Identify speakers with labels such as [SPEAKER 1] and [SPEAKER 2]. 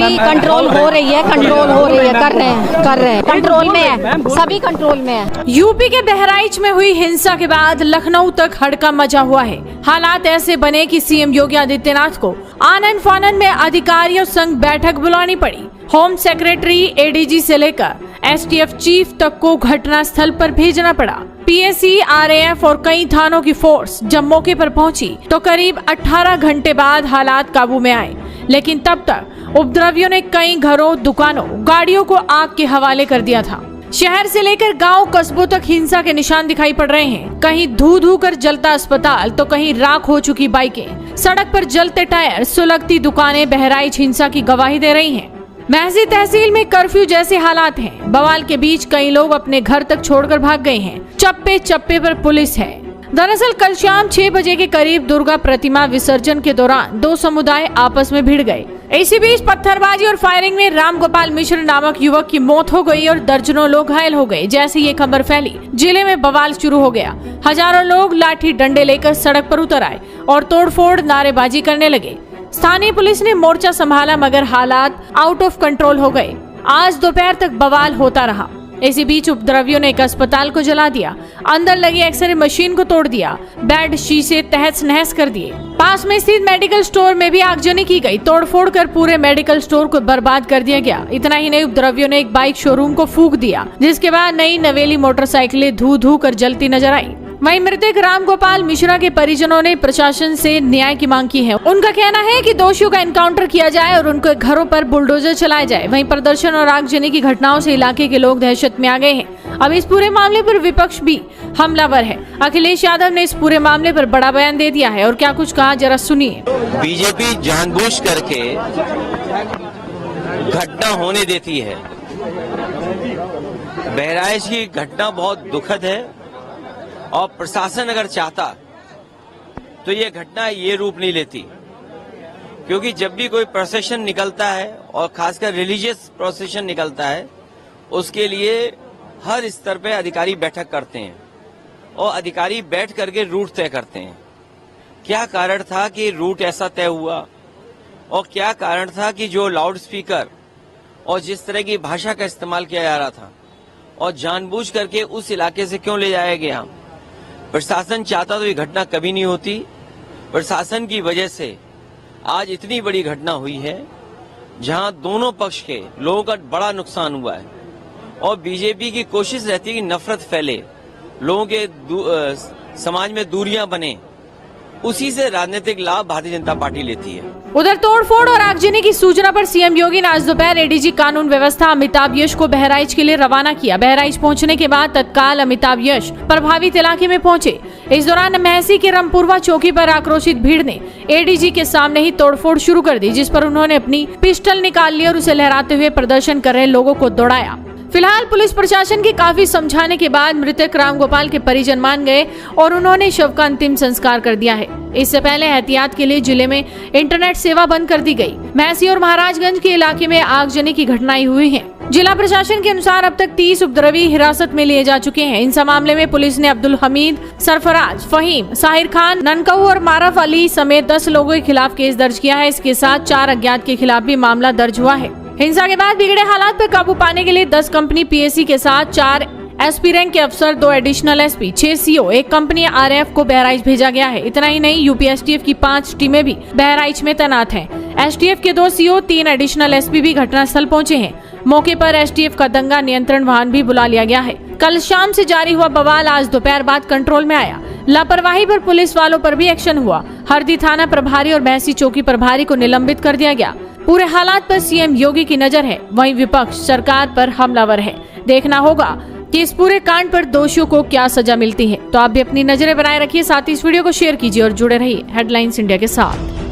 [SPEAKER 1] अभी कंट्रोल हो रही है, कर रहे हैं, कंट्रोल में है, सभी कंट्रोल में है।
[SPEAKER 2] यूपी के बहराइच में हुई हिंसा के बाद लखनऊ तक हड़कंप मचा हुआ है। हालात ऐसे बने कि सीएम योगी आदित्यनाथ को आनन फानन में अधिकारियों संग बैठक बुलानी पड़ी। होम सेक्रेटरी, एडीजी से लेकर एसटीएफ चीफ तक को घटना स्थल पर भेजना पड़ा। पीएसी, आरएएफ और कई थानों की फोर्स जब मौके पर पहुंची तो करीब 18 घंटे बाद हालात काबू में आए, लेकिन तब तक उपद्रवियों ने कई घरों, दुकानों, गाड़ियों को आग के हवाले कर दिया था। शहर से लेकर गांव, कस्बों तक हिंसा के निशान दिखाई पड़ रहे हैं। कहीं धू धू कर जलता अस्पताल तो कहीं राख हो चुकी बाइकें, सड़क पर जलते टायर, सुलगती दुकानें बहराइच हिंसा की गवाही दे रही हैं। महजी तहसील में कर्फ्यू जैसे हालात हैं। बवाल के बीच कई लोग अपने घर तक छोड़कर भाग गए हैं। चप्पे चप्पे पर पुलिस है। दरअसल कल शाम 6 बजे के करीब दुर्गा प्रतिमा विसर्जन के दौरान दो समुदाय आपस में भिड़ गए। इसी बीच पत्थरबाजी और फायरिंग में राम गोपाल मिश्र नामक युवक की मौत हो गई और दर्जनों लोग घायल हो गए। जैसे ये खबर फैली, जिले में बवाल शुरू हो गया। हजारों लोग लाठी डंडे लेकर सड़क पर उतर आए और तोड़फोड़, नारेबाजी करने लगे। स्थानीय पुलिस ने मोर्चा संभाला मगर हालात आउट ऑफ कंट्रोल हो गए। आज दोपहर तक बवाल होता रहा। इसी बीच उपद्रवियों ने एक अस्पताल को जला दिया, अंदर लगी एक्सरे मशीन को तोड़ दिया, बेड, शीशे तहस नहस कर दिए। पास में स्थित मेडिकल स्टोर में भी आगजनी की गई। तोड़फोड़ कर पूरे मेडिकल स्टोर को बर्बाद कर दिया गया। इतना ही नहीं, उपद्रवियों ने एक बाइक शोरूम को फूंक दिया, जिसके बाद नई नवेली मोटरसाइकिलें धू धू कर जलती नजर आई। वहीं मृतक राम गोपाल मिश्रा के परिजनों ने प्रशासन से न्याय की मांग की है। उनका कहना है कि दोषियों का एनकाउंटर किया जाए और उनके घरों पर बुलडोजर चलाए जाए। वहीं प्रदर्शन और आगजनी की घटनाओं से इलाके के लोग दहशत में आ गए हैं। अब इस पूरे मामले पर विपक्ष भी हमलावर है। अखिलेश यादव ने इस पूरे मामले पर बड़ा बयान दे दिया है और क्या कुछ कहा, जरा सुनिए।
[SPEAKER 3] बीजेपी जानबूझ करके घटना होने देती है। बहराइच की घटना बहुत दुखद है और प्रशासन अगर चाहता तो ये घटना ये रूप नहीं लेती, क्योंकि जब भी कोई प्रोसेशन निकलता है और खासकर रिलीजियस प्रोसेशन निकलता है, उसके लिए हर स्तर पे अधिकारी बैठक करते हैं और अधिकारी बैठ करके रूट तय करते हैं। क्या कारण था कि रूट ऐसा तय हुआ और क्या कारण था कि जो लाउड स्पीकर और जिस तरह की भाषा का इस्तेमाल किया जा रहा था और जानबूझ करके उस इलाके से क्यों ले जाया गया। प्रशासन चाहता तो ये घटना कभी नहीं होती। प्रशासन की वजह से आज इतनी बड़ी घटना हुई है जहां दोनों पक्ष के लोगों का बड़ा नुकसान हुआ है और बीजेपी की कोशिश रहती है कि नफरत फैले, लोगों के समाज में दूरियां बने। उसी से राजनीतिक लाभ भारतीय जनता पार्टी लेती है।
[SPEAKER 2] उधर तोड़फोड़ और आगजनी की सूचना पर सीएम योगी ने आज दोपहर एडीजी कानून व्यवस्था अमिताभ यश को बहराइच के लिए रवाना किया। बहराइच पहुंचने के बाद तत्काल अमिताभ यश प्रभावित इलाके में पहुंचे। इस दौरान महसी के रामपुरवा चौकी पर आक्रोशित भीड़ ने एडीजी के सामने ही तोड़फोड़ शुरू कर दी, जिस पर उन्होंने अपनी पिस्टल निकाल ली और उसे लहराते हुए प्रदर्शन कर रहे लोगों को दौड़ाया। फिलहाल पुलिस प्रशासन के काफी समझाने के बाद मृतक राम गोपाल के परिजन मान गए और उन्होंने शव का अंतिम संस्कार कर दिया है। इससे पहले एहतियात के लिए जिले में इंटरनेट सेवा बंद कर दी गई। महसी और महाराजगंज के इलाके में आगजनी की घटनाएं हुई हैं। जिला प्रशासन के अनुसार अब तक 30 उपद्रवी हिरासत में लिए जा चुके हैं। इन मामले में पुलिस ने अब्दुल हमीद, सरफराज, फहीम, साहिर खान, ननकऊ और मारफ अली समेत 10 लोगों के खिलाफ केस दर्ज किया है। इसके साथ 4 अज्ञात के खिलाफ भी मामला दर्ज हुआ है। हिंसा के बाद बिगड़े हालात पर काबू पाने के लिए 10 कंपनी पीएसी के साथ 4 एसपी रैंक के अफसर, 2 additional SP, 6 CO, 1 company RAF को बहराइच भेजा गया है। इतना ही नहीं, यूपी एसटीएफ की 5 टीमें भी बहराइच में तैनात हैं। एसटीएफ के 2 सीओ, 3 एडिशनल एसपी भी घटनास्थल पहुंचे हैं। मौके पर एसटीएफ का दंगा नियंत्रण वाहन भी बुला लिया गया है। कल शाम से जारी हुआ बवाल आज दोपहर बाद कंट्रोल में आया। लापरवाही पर पुलिस वालों पर भी एक्शन हुआ। हरदी थाना प्रभारी और महसी चौकी प्रभारी को निलंबित कर दिया गया। पूरे हालात पर सीएम योगी की नजर है, वहीं विपक्ष सरकार पर हमलावर है। देखना होगा कि इस पूरे कांड पर दोषियों को क्या सजा मिलती है। तो आप भी अपनी नजरें बनाए रखिए, साथ ही इस वीडियो को शेयर कीजिए और जुड़े रहिए हेडलाइंस इंडिया के साथ।